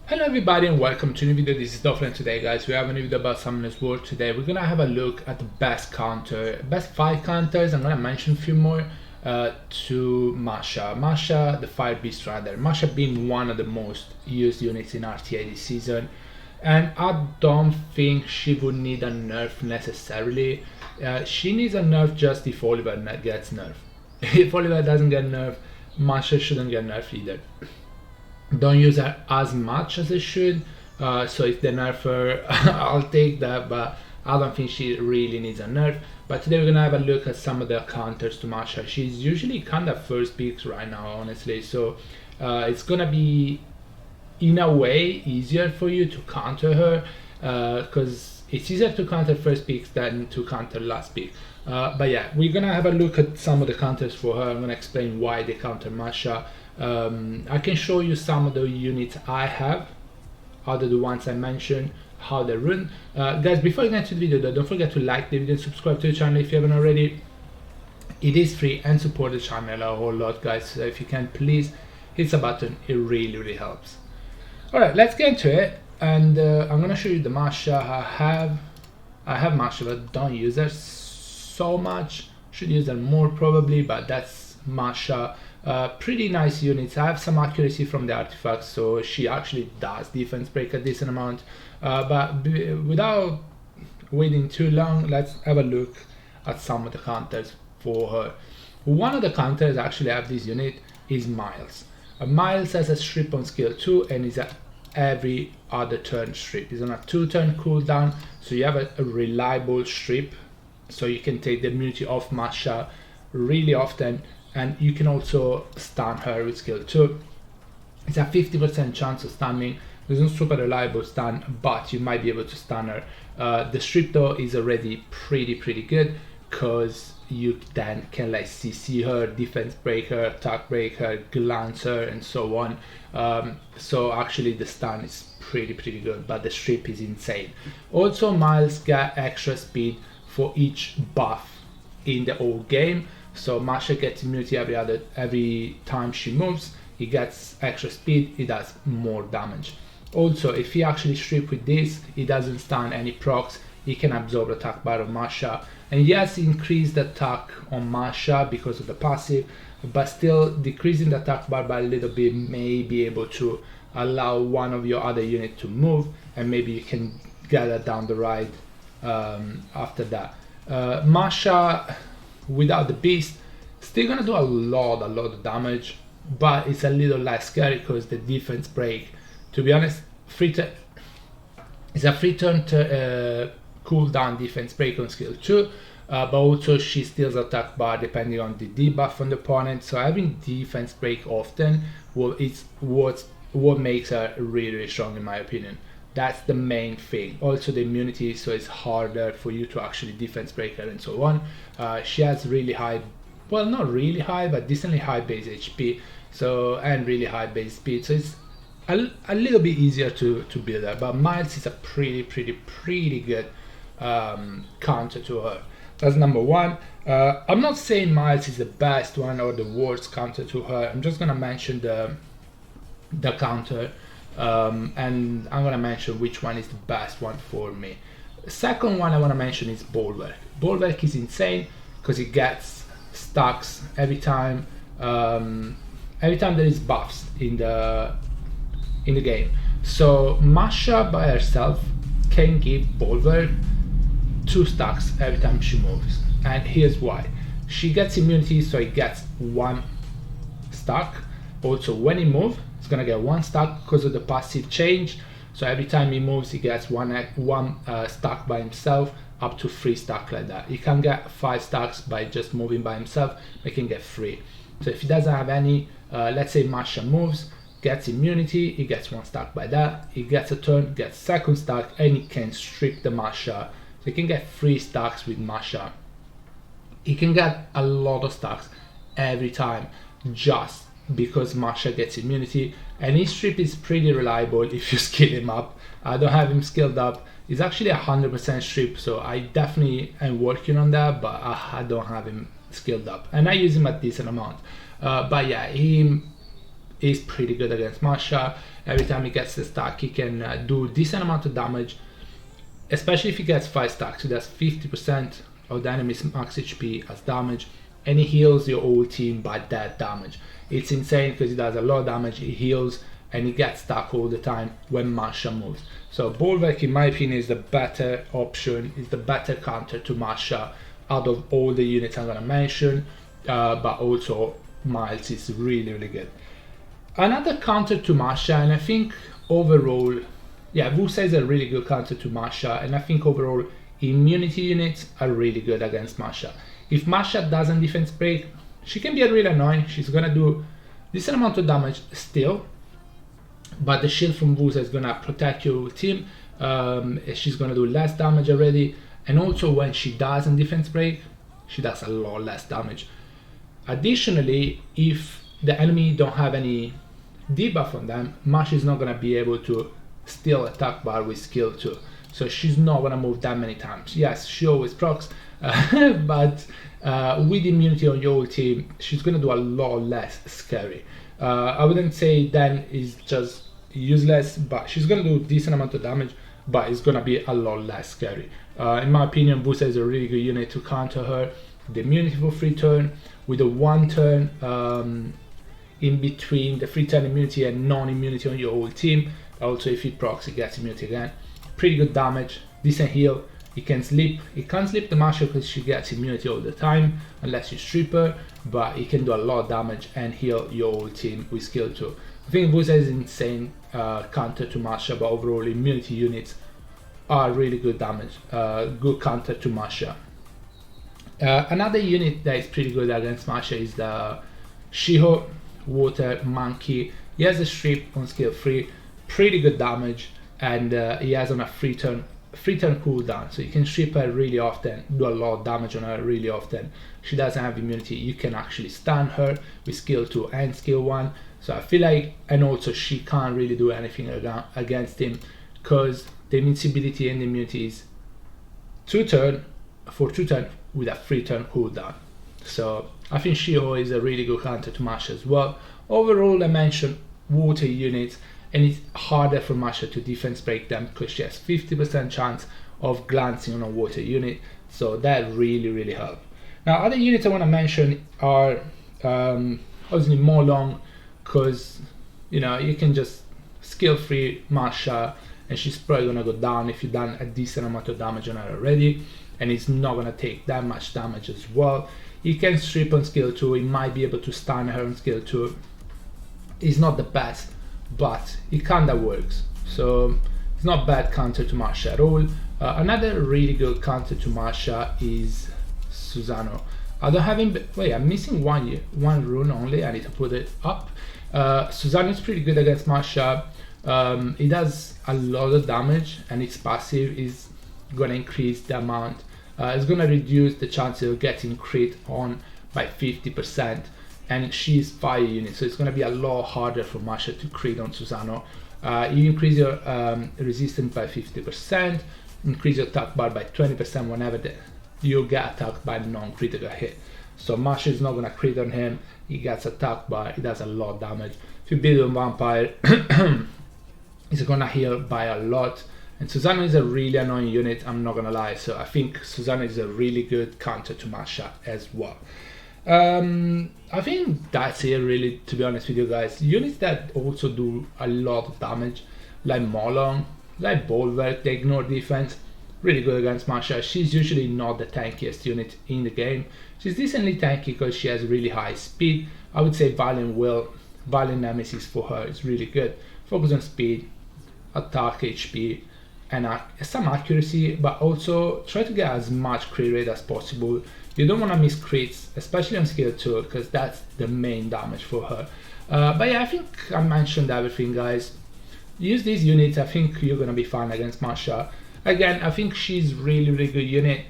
Hello everybody and welcome to a new video. This is Doffer, and today guys we have a new video about Summoner's War. Today we're gonna have a look at the best 5 counters. I'm gonna mention a few more to Masha the Fire Beast Rider. Masha being one of the most used units in RTA this season, and I don't think she would need a nerf necessarily. She needs a nerf just if Oliver gets nerfed. If Oliver doesn't get nerfed, Masha shouldn't get nerfed either. Don't use her as much as it should, so if they nerf her I'll take that, but I don't think she really needs a nerf. But today we're gonna have a look at some of the counters to Masha. She's usually kind of first picks right now, honestly, so it's gonna be in a way easier for you to counter her, because it's easier to counter first picks than to counter last pick. But yeah, we're gonna have a look at some of the counters for her. I'm gonna explain why they counter Masha. I can show you some of the units I have, other the ones I mentioned, how they run. Guys, before you get into the video though, don't forget to like the video and subscribe to the channel if you haven't already. It is free and support the channel a whole lot, guys, so if you can please hit the button, it really helps. Alright, let's get into it, and I'm gonna show you the Masha I have Masha, but don't use her so much. Should use her more probably, but that's Masha. Pretty nice units. I have some accuracy from the artifacts, so she actually does defense break a decent amount. But without waiting too long, let's have a look at some of the counters for her. One of the counters actually I have this unit is Miles. Miles has a strip on skill 2 and is a every other turn strip. It's on a 2-turn cooldown, so you have a reliable strip, so you can take the immunity off Masha really often, and you can also stun her with skill 2. It's a 50% chance of stunning. It's not super reliable stun, but you might be able to stun her. The strip though is already pretty good, because you then can like CC her, defense break her, attack break her, glance her, and so on. So actually the stun is pretty good, but the strip is insane. Also, Miles get extra speed for each buff in the whole game. So Masha gets immunity every time she moves. He gets extra speed, he does more damage. Also, if he actually strip with this, he doesn't stun any procs, he can absorb the attack bar of Masha. And yes, increase the attack on Masha because of the passive, but still decreasing the attack bar by a little bit may be able to allow one of your other units to move, and maybe you can get her down the ride after that. Masha without the beast still gonna do a lot of damage, but it's a little less scary because the defense break, to be honest, it's a free turn to cooldown defense break on skill 2, but also she steals attack bar depending on the debuff on the opponent, so having defense break often is what makes her really strong, in my opinion. That's the main thing. Also the immunity, so it's harder for you to actually defense break her and so on. She has really high, well, not really high, but decently high base HP, so, and really high base speed, so it's a little bit easier to build her. But Miles is a pretty good counter to her. That's number one. I'm not saying Miles is the best one or the worst counter to her. I'm just gonna mention the counter, and I'm gonna mention which one is the best one for me. The second one I want to mention is Bulwark. Bulwark is insane because it gets stacks every time there is buffs in the game. So Masha by herself can give Bulwark 2 stacks every time she moves, and here's why. She gets immunity, so it gets 1 stack. Also when he moves, it's gonna get 1 stack because of the passive change, so every time he moves he gets one stack by himself, up to 3 stack like that. He can get 5 stacks by just moving by himself, but he can get 3. So if he doesn't have any, let's say Masha moves, gets immunity, he gets 1 stack by that, he gets a turn, gets 2nd stack, and he can strip the Masha. So he can get 3 stacks with Masha. He can get a lot of stacks every time just because Masha gets immunity, and his strip is pretty reliable if you skill him up. I don't have him skilled up. He's actually 100% strip, so I definitely am working on that, but I don't have him skilled up, and I use him a decent amount. But yeah, is pretty good against Masha. Every time he gets the stack, he can do decent amount of damage, especially if he gets 5 stacks. He does 50% of the enemy's max HP as damage, and he heals your whole team by that damage. It's insane because he does a lot of damage, he heals, and he gets stuck all the time when Masha moves. So Bulwark, in my opinion, is the better option, is the better counter to Masha out of all the units I'm gonna mention, but also Miles is really good. Another counter to Masha, and I think overall, yeah, Wusa is a really good counter to Masha, and I think overall immunity units are really good against Masha. If Masha doesn't defense break, she can be really annoying. She's gonna do decent amount of damage still, but the shield from Wusa is gonna protect your team. She's gonna do less damage already, and also when she doesn't defense break, she does a lot less damage. Additionally, if the enemy don't have any debuff on them, Masha is not gonna be able to steal attack bar with skill 2, so she's not gonna move that many times. Yes, she always procs, but with immunity on your whole team, she's gonna do a lot less scary. I wouldn't say then is just useless, but she's gonna do decent amount of damage, but it's gonna be a lot less scary. In my opinion, Wusa is a really good unit to counter her. The immunity for free turn, with a 1 turn in between the free turn immunity and non-immunity on your whole team. Also, if he procs, he gets immunity again. Pretty good damage, decent heal. He can sleep. He can't sleep the Masha because she gets immunity all the time, unless you strip her, but he can do a lot of damage and heal your whole team with skill 2. I think Wusa is insane counter to Masha, but overall immunity units are really good damage, good counter to Masha. Another unit that is pretty good against Masha is the Shiho Water Monkey. He has a strip on skill 3, pretty good damage, and he has on a free turn cooldown, so you can strip her really often, do a lot of damage on her really often. She doesn't have immunity, you can actually stun her with skill 2 and skill 1, so I feel like, and also she can't really do anything against him because the invincibility and immunity is 2 turn with a 3 turn cooldown. So I think Shiho is a really good counter to Masha as well. Overall, I mentioned water units, and it's harder for Masha to defense break them because she has 50% chance of glancing on a water unit, so that really helps. Now, other units I want to mention are obviously Molong, because you know you can just skill free Masha and she's probably gonna go down if you've done a decent amount of damage on her already, and it's not gonna take that much damage as well. You can strip on skill 2, you might be able to stun her on skill 2. It's not the best, but it kinda works, so it's not bad counter to Masha at all. Another really good counter to Masha is Susano. I don't have him, wait, I'm missing one rune only, I need to put it up. Susano is pretty good against Masha. It does a lot of damage, and its passive is gonna increase the amount, it's gonna reduce the chance of getting crit on by 50%. And she's fire unit, so it's going to be a lot harder for Masha to crit on Susano. You increase your resistance by 50%, increase your attack bar by 20% whenever you get attacked by non-critical hit. So Masha is not going to crit on him, he gets attacked by, he does a lot of damage. If you build on Vampire, he's going to heal by a lot. And Susano is a really annoying unit, I'm not going to lie, so I think Susano is a really good counter to Masha as well. I think that's it really, to be honest with you guys. Units that also do a lot of damage, like Molong, like Bulwark, they ignore defense, really good against Masha. She's usually not the tankiest unit in the game. She's decently tanky because she has really high speed. I would say Valiant Nemesis for her is really good. Focus on speed, attack HP, and some accuracy, but also try to get as much crit rate as possible. You don't want to miss crits, especially on skill 2, because that's the main damage for her. But yeah, I think I mentioned everything, guys. Use these units, I think you're going to be fine against Masha. Again, I think she's really good unit,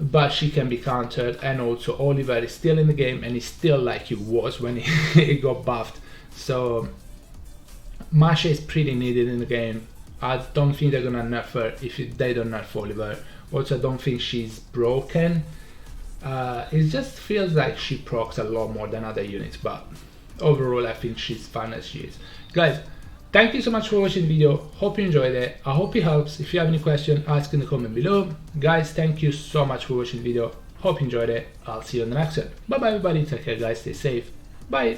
but she can be countered, and also Oliver is still in the game, and he's still like he was when he got buffed. So Masha is pretty needed in the game. I don't think they're going to nerf her if they don't nerf Oliver. Also, I don't think she's broken. It just feels like she procs a lot more than other units, but overall I think she's fun as she is. Guys, thank you so much for watching the video. Hope you enjoyed it. I hope it helps. If you have any question, ask in the comment below. Guys, thank you so much for watching the video. Hope you enjoyed it. I'll see you on the next one. Bye bye everybody. Take care guys. Stay safe. Bye.